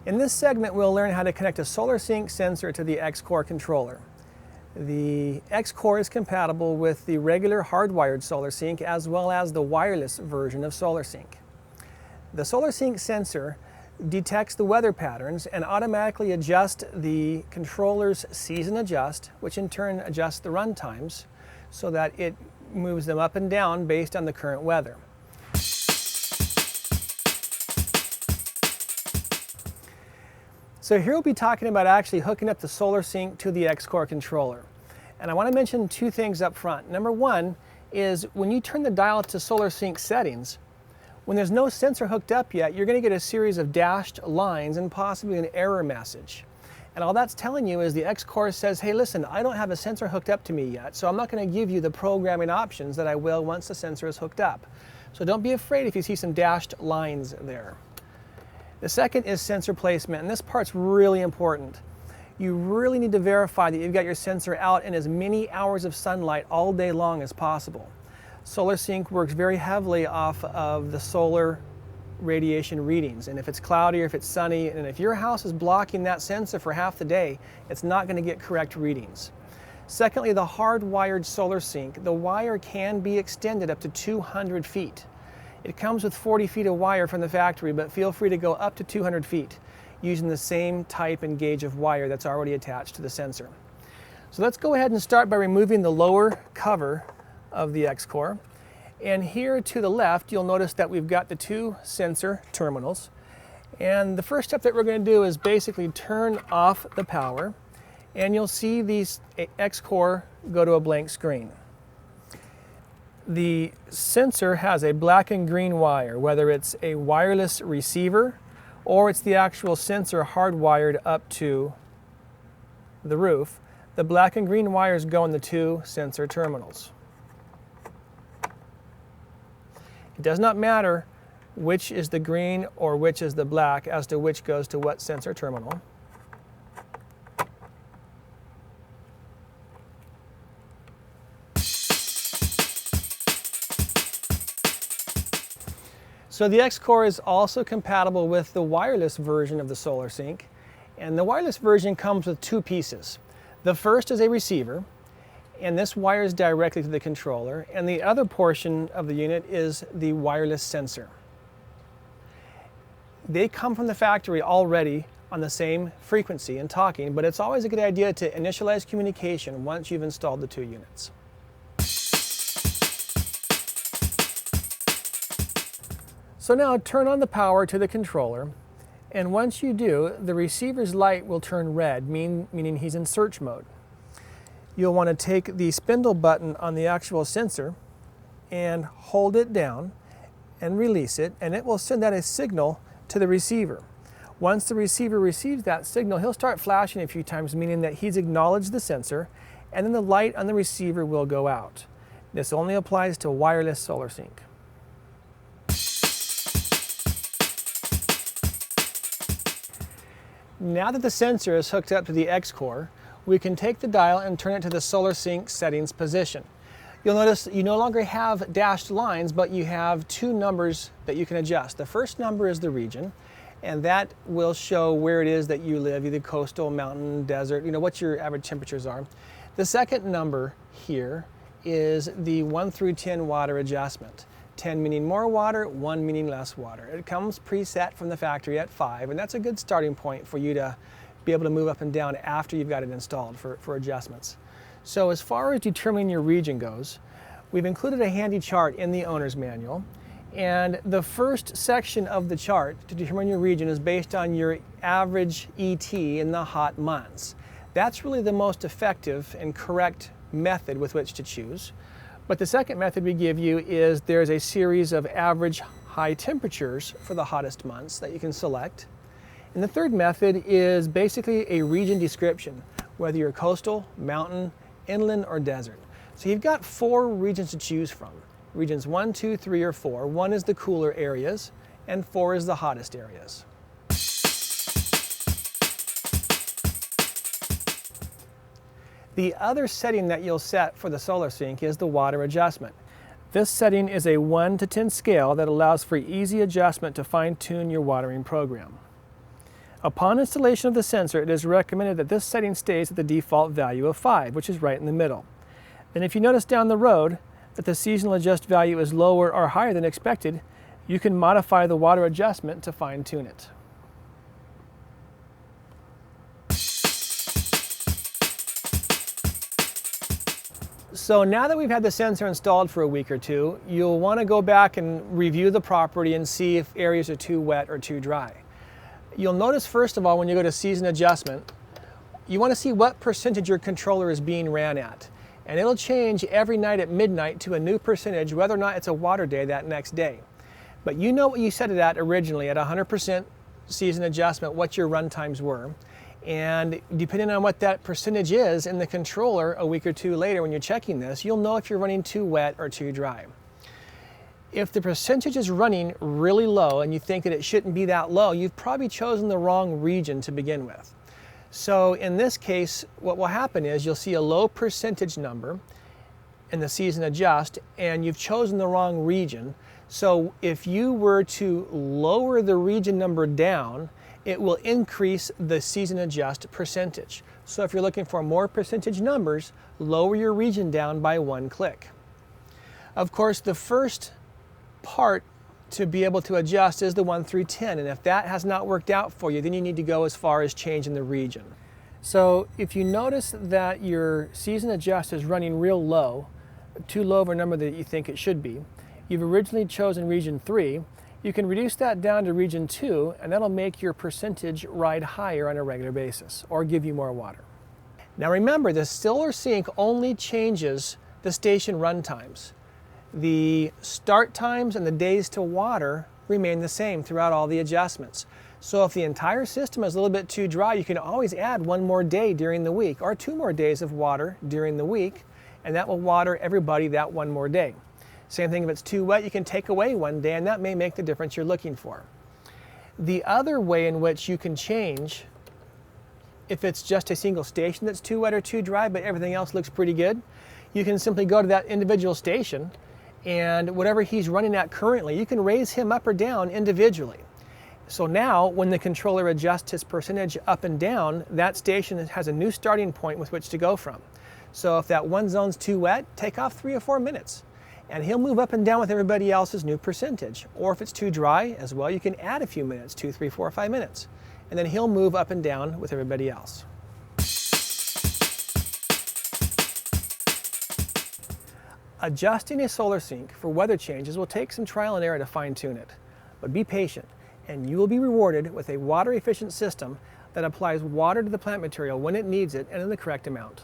In this segment, we'll learn how to connect a SolarSync sensor to the X-Core controller. The X-Core is compatible with the regular hardwired SolarSync as well as the wireless version of SolarSync. The SolarSync sensor detects the weather patterns and automatically adjusts the controller's season adjust, which in turn adjusts the run times so that it moves them up and down based on the current weather. So here we'll be talking about actually hooking up the SolarSync to the X-Core controller. And I want to mention two things up front. Number one is when you turn the dial to SolarSync settings, when there's no sensor hooked up yet, you're going to get a series of dashed lines and possibly an error message. And all that's telling you is the X-Core says, hey listen, I don't have a sensor hooked up to me yet, so I'm not going to give you the programming options that I will once the sensor is hooked up. So don't be afraid if you see some dashed lines there. The second is sensor placement, and this part's really important. You really need to verify that you've got your sensor out in as many hours of sunlight all day long as possible. SolarSync works very heavily off of the solar radiation readings, and if it's cloudy or if it's sunny, and if your house is blocking that sensor for half the day, it's not going to get correct readings. Secondly, the hardwired SolarSync, the wire can be extended up to 200 feet. It comes with 40 feet of wire from the factory, but feel free to go up to 200 feet using the same type and gauge of wire that's already attached to the sensor. So let's go ahead and start by removing the lower cover of the X-Core. And here to the left, you'll notice that we've got the two sensor terminals. And the first step that we're going to do is basically turn off the power, and you'll see these X-Core go to a blank screen. The sensor has a black and green wire, whether it's a wireless receiver or it's the actual sensor hardwired up to the roof. The black and green wires go in the two sensor terminals. It does not matter which is the green or which is the black as to which goes to what sensor terminal. So the X-Core is also compatible with the wireless version of the SolarSync, and the wireless version comes with two pieces. The first is a receiver, and this wires directly to the controller, and the other portion of the unit is the wireless sensor. They come from the factory already on the same frequency and talking, but it's always a good idea to initialize communication once you've installed the two units. So now turn on the power to the controller, and once you do, the receiver's light will turn red, meaning he's in search mode. You'll want to take the spindle button on the actual sensor and hold it down and release it, and it will send out a signal to the receiver. Once the receiver receives that signal, he'll start flashing a few times, meaning that he's acknowledged the sensor, and then the light on the receiver will go out. This only applies to wireless SolarSync. Now that the sensor is hooked up to the X-Core, we can take the dial and turn it to the SolarSync settings position. You'll notice you no longer have dashed lines, but you have two numbers that you can adjust. The first number is the region, and that will show where it is that you live, either coastal, mountain, desert, what your average temperatures are. The second number here is the 1 through 10 water adjustment. 10 meaning more water, 1 meaning less water. It comes preset from the factory at 5, and that's a good starting point for you to be able to move up and down after you've got it installed for adjustments. So as far as determining your region goes, we've included a handy chart in the owner's manual, and the first section of the chart to determine your region is based on your average ET in the hot months. That's really the most effective and correct method with which to choose. But the second method we give you is there's a series of average high temperatures for the hottest months that you can select. And the third method is basically a region description, whether you're coastal, mountain, inland, or desert. So you've got 4 regions to choose from. Regions 1, 2, 3, or 4. 1 is the cooler areas, and 4 is the hottest areas. The other setting that you'll set for the SolarSync is the water adjustment. This setting is a 1 to 10 scale that allows for easy adjustment to fine-tune your watering program. Upon installation of the sensor, it is recommended that this setting stays at the default value of 5, which is right in the middle. Then if you notice down the road that the seasonal adjust value is lower or higher than expected, you can modify the water adjustment to fine-tune it. So now that we've had the sensor installed for a week or two, you'll want to go back and review the property and see if areas are too wet or too dry. You'll notice first of all when you go to season adjustment, you want to see what percentage your controller is being ran at. And it'll change every night at midnight to a new percentage whether or not it's a water day that next day. But you know what you set it at originally at 100% season adjustment, what your run times were. And depending on what that percentage is in the controller a week or two later when you're checking this, you'll know if you're running too wet or too dry. If the percentage is running really low and you think that it shouldn't be that low, you've probably chosen the wrong region to begin with. So in this case, what will happen is you'll see a low percentage number in the season adjust and you've chosen the wrong region. So if you were to lower the region number down, it will increase the season adjust percentage. So if you're looking for more percentage numbers, lower your region down by 1 click. Of course, the first part to be able to adjust is the 1 through 10, and if that has not worked out for you, then you need to go as far as changing the region. So if you notice that your season adjust is running real low, too low of a number that you think it should be, you've originally chosen region 3, you can reduce that down to region 2, and that'll make your percentage ride higher on a regular basis or give you more water. Now remember, the solar sync only changes the station run times. The start times and the days to water remain the same throughout all the adjustments. So if the entire system is a little bit too dry, you can always add 1 more day during the week or 2 more days of water during the week, and that will water everybody that 1 more day. Same thing if it's too wet, you can take away 1 day, and that may make the difference you're looking for. The other way in which you can change, if it's just a single station that's too wet or too dry, but everything else looks pretty good, you can simply go to that individual station, and whatever he's running at currently, you can raise him up or down individually. So now, when the controller adjusts his percentage up and down, that station has a new starting point with which to go from. So if that one zone's too wet, take off 3 or 4 minutes. And he'll move up and down with everybody else's new percentage. Or if it's too dry as well, you can add a few minutes, 2, 3, 4, 5 minutes. And then he'll move up and down with everybody else. Adjusting a solar sync for weather changes will take some trial and error to fine-tune it. But be patient, and you will be rewarded with a water-efficient system that applies water to the plant material when it needs it and in the correct amount.